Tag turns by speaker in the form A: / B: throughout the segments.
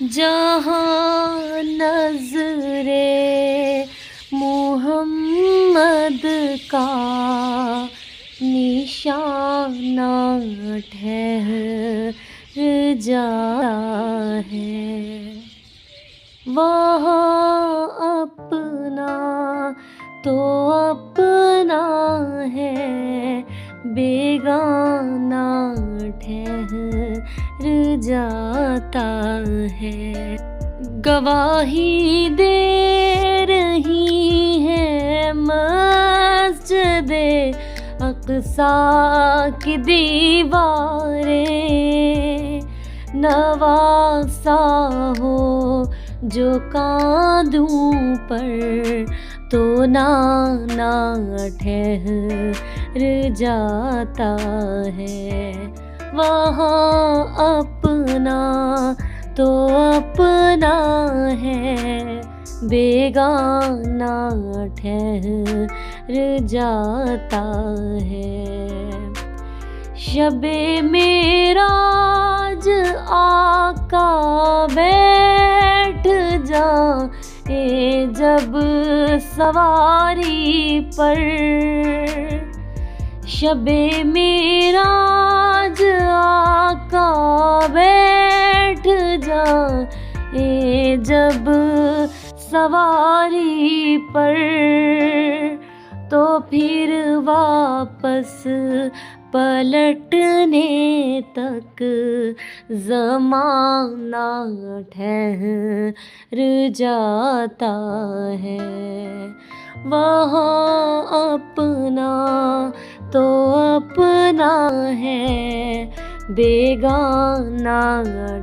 A: جہاں نظر محمد کا نشانہ ٹھہر جاتا ہے، وہاں اپنا تو اپنا ہے، بیگانہ ٹھہر جاتا ہے۔ گواہی دے رہی ہے مسجد اقصیٰ کی دیواریں، نواسا ہو جو کاندھوں پر تو نانا ٹھہر جاتا ہے، وہاں اپنا تو اپنا ہے، بیگانہ ٹھہر جاتا ہے۔ شب معراج آقا بیٹھ جائے جب سواری پر، شب معراج آقا بیٹھ جائے جب سواری پر، تو پھر واپس پلٹنے تک زمانہ ٹھہر جاتا ہے، وہاں اپنا تو اپنا ہے، بیگانہ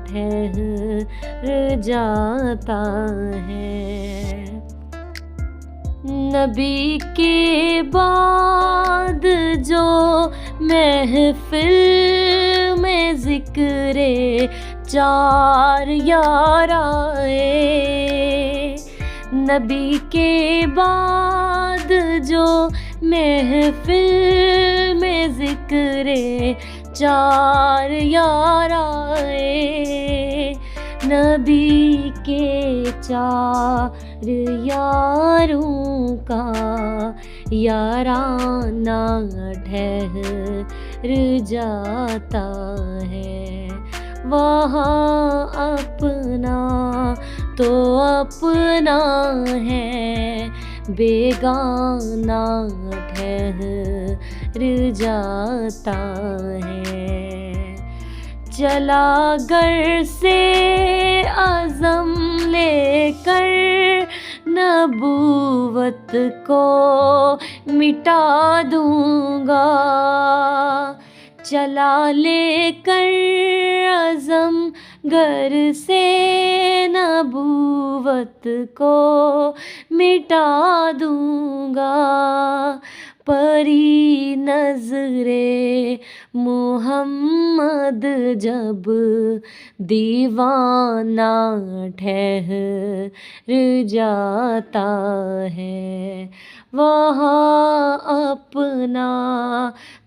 A: ٹھہر جاتا ہے۔ نبی کے بعد جو محفل میں ذکر چار یار آئے، نبی کے بعد جو محفل میں ذکر چار یار آئے، نبی کے چار یاروں کا یارانہ ٹھہر جاتا ہے، وہاں اپنا تو اپنا ہے، بیگانہ ٹھہر جاتا ہے۔ چلا گھر سے عزم لے کر نبوت کو مٹا دوں گا، چلا لے کر عزم گھر سے نبوت کو مٹا دوں گا، پری نظر محمد جب دیوانہ ٹھہر جاتا ہے، وہاں اپنا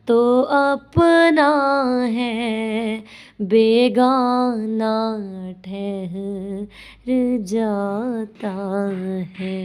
A: تو اپنا ہے، بیگانہ ٹھہر جاتا ہے۔